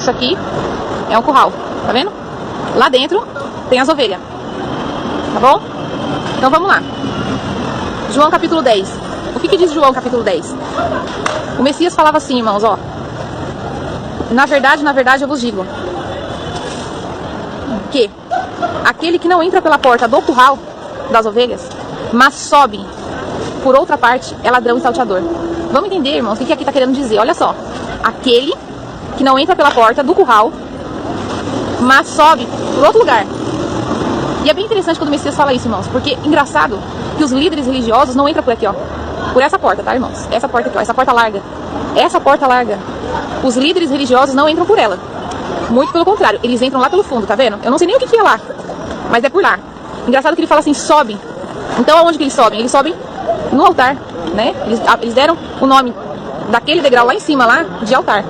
Isso aqui é um curral, tá vendo? Lá dentro tem as ovelhas, tá bom? Então vamos lá. João capítulo 10. O que diz João capítulo 10? O Messias falava assim, irmãos, ó. Na verdade eu vos digo que aquele que não entra pela porta do curral das ovelhas, mas sobe por outra parte, é ladrão e salteador. Vamos entender, irmãos, o que aqui está querendo dizer? Olha só. Aquele que não entra pela porta do curral, mas sobe por outro lugar. E é bem interessante quando o Messias fala isso, irmãos, porque engraçado que os líderes religiosos não entram por aqui, ó. Por essa porta, tá, irmãos? Essa porta aqui, ó, essa porta larga. Essa porta larga. Os líderes religiosos não entram por ela. Muito pelo contrário, eles entram lá pelo fundo, tá vendo? Eu não sei nem o que é lá, mas é por lá. Engraçado que ele fala assim, sobe. Então aonde que eles sobem? Eles sobem no altar, né? Eles deram o nome daquele degrau lá em cima, lá, de altar.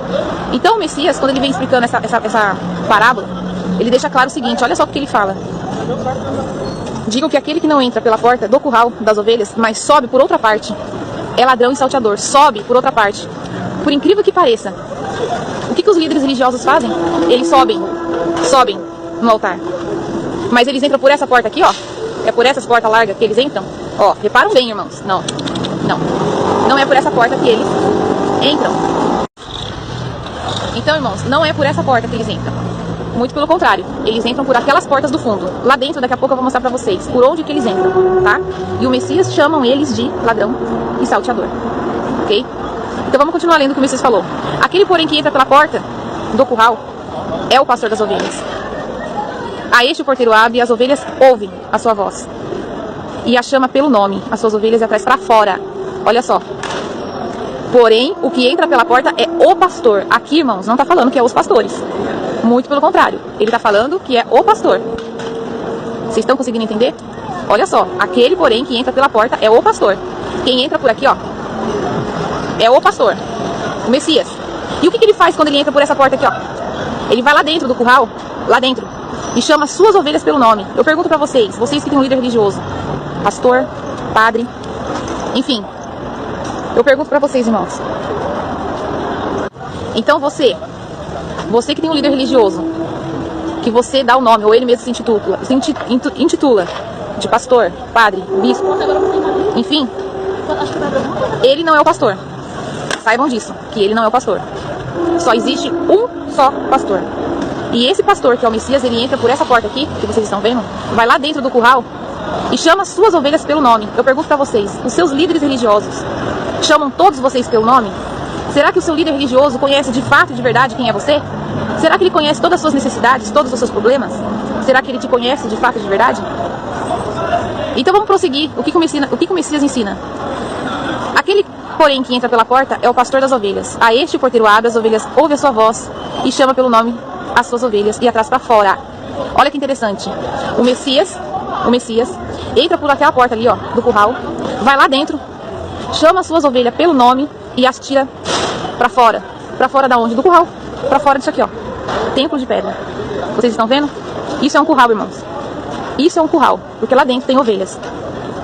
Então o Messias, quando ele vem explicando essa parábola, ele deixa claro o seguinte, olha só o que ele fala. Digam que aquele que não entra pela porta do curral das ovelhas, mas sobe por outra parte, é ladrão e salteador. Sobe por outra parte. Por incrível que pareça, o que os líderes religiosos fazem? Eles sobem no altar. Mas eles entram por essa porta aqui, ó. É por essas portas largas que eles entram. Ó, reparam bem, irmãos. Não é por essa porta que eles entram. Então, irmãos, não é por essa porta que eles entram. Muito pelo contrário, eles entram por aquelas portas do fundo. Lá dentro, daqui a pouco eu vou mostrar pra vocês por onde que eles entram, tá? E o Messias chamam eles de ladrão e salteador, ok? Então vamos continuar lendo o que o Messias falou. Aquele, porém, que entra pela porta do curral é o pastor das ovelhas. A este o porteiro abre e as ovelhas ouvem a sua voz. E a chama pelo nome, as suas ovelhas e atrás para fora. Olha só. Porém, o que entra pela porta é o pastor. Aqui, irmãos, não está falando que é os pastores. Muito pelo contrário. Ele está falando que é o pastor. Vocês estão conseguindo entender? Olha só. Aquele, porém, que entra pela porta é o pastor. Quem entra por aqui, ó, é o pastor. O Messias. E o que ele faz quando ele entra por essa porta aqui, ó? Ele vai lá dentro do curral, lá dentro, e chama suas ovelhas pelo nome. Eu pergunto para vocês que têm um líder religioso, pastor, padre, enfim. Eu pergunto para vocês, irmãos. Então você que tem um líder religioso, que você dá o nome, ou ele mesmo se intitula de pastor, padre, bispo, enfim, ele não é o pastor. Saibam disso, que ele não é o pastor. Só existe um só pastor. E esse pastor, que é o Messias, ele entra por essa porta aqui, que vocês estão vendo, vai lá dentro do curral e chama suas ovelhas pelo nome. Eu pergunto para vocês, os seus líderes religiosos chamam todos vocês pelo nome? Será que o seu líder religioso conhece de fato e de verdade quem é você? Será que ele conhece todas as suas necessidades, todos os seus problemas? Será que ele te conhece de fato e de verdade? Então vamos prosseguir. O que o Messias ensina? Aquele, porém, que entra pela porta é o pastor das ovelhas. A este o porteiro abre, as ovelhas ouve a sua voz e chama pelo nome as suas ovelhas e atrás para fora. Olha que interessante. O Messias entra por aquela porta ali, ó, do curral, vai lá dentro, chama as suas ovelhas pelo nome e as tira para fora. Para fora da onde? Do curral. Para fora disso aqui, ó. Templo de pedra. Vocês estão vendo? Isso é um curral, irmãos. Isso é um curral, porque lá dentro tem ovelhas.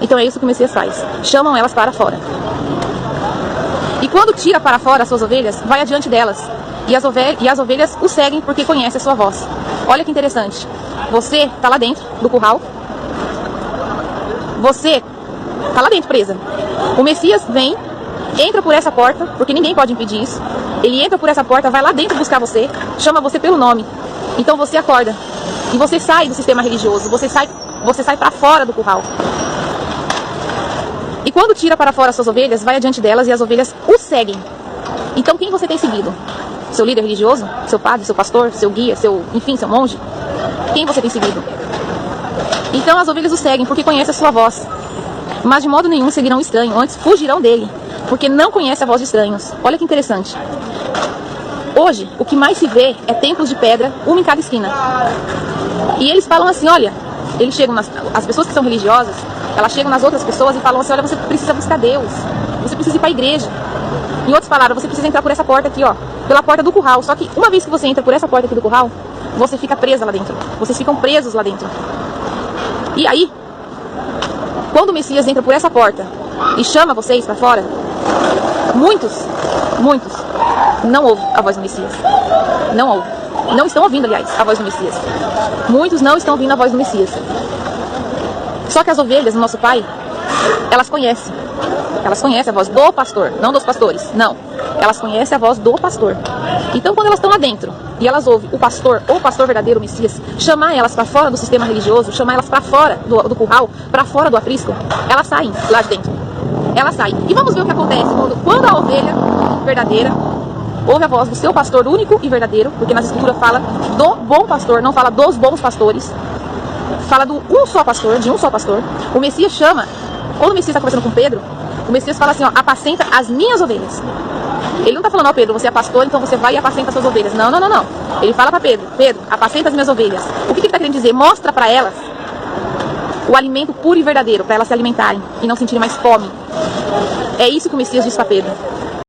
Então é isso que o Messias faz. Chamam elas para fora. E quando tira para fora as suas ovelhas, vai adiante delas. E as ovelhas o seguem porque conhecem a sua voz. Olha que interessante. Você está lá dentro do curral. Você está lá dentro presa. O Messias vem, entra por essa porta, porque ninguém pode impedir isso. Ele entra por essa porta, vai lá dentro buscar você, chama você pelo nome. Então você acorda. E você sai do sistema religioso. Você sai para fora do curral. E quando tira para fora as suas ovelhas, vai adiante delas e as ovelhas o seguem. Então quem você tem seguido? Seu líder religioso? Seu padre, seu pastor, seu guia, seu monge? Quem você tem seguido? Então as ovelhas o seguem porque conhecem a sua voz. Mas de modo nenhum seguirão o estranho, antes fugirão dele, porque não conhecem a voz de estranhos. Olha que interessante. Hoje, o que mais se vê é templos de pedra, uma em cada esquina. E eles falam assim, olha, eles chegam as pessoas que são religiosas, elas chegam nas outras pessoas e falam assim, olha, você precisa buscar Deus, você precisa ir para a igreja. Em outras palavras, você precisa entrar por essa porta aqui, ó, pela porta do curral. Só que uma vez que você entra por essa porta aqui do curral, você fica presa lá dentro. Vocês ficam presos lá dentro. E aí, quando o Messias entra por essa porta e chama vocês para fora, muitos não ouvem a voz do Messias. Não ouvem. Não estão ouvindo, aliás, a voz do Messias. Muitos não estão ouvindo a voz do Messias. Só que as ovelhas do nosso Pai, elas conhecem. Elas conhecem a voz do pastor, não dos pastores, não. Elas conhecem a voz do pastor. Então, quando elas estão lá dentro e elas ouvem o pastor, ou o pastor verdadeiro, o Messias, chamar elas para fora do sistema religioso, chamar elas para fora do curral, para fora do aprisco, elas saem lá de dentro. Elas saem. E vamos ver o que acontece quando a ovelha verdadeira ouve a voz do seu pastor único e verdadeiro, porque nas escrituras fala do bom pastor, não fala dos bons pastores. Fala do um só pastor, de um só pastor. O Messias chama, quando o Messias está conversando com Pedro, o Messias fala assim, ó, apacenta as minhas ovelhas. Ele não está falando, ó Pedro, você é pastor, então você vai e apacenta as suas ovelhas. Não, não, não, não. Ele fala para Pedro, Pedro, apacenta as minhas ovelhas. O que ele está querendo dizer? Mostra para elas o alimento puro e verdadeiro, para elas se alimentarem e não sentirem mais fome. É isso que o Messias diz para Pedro.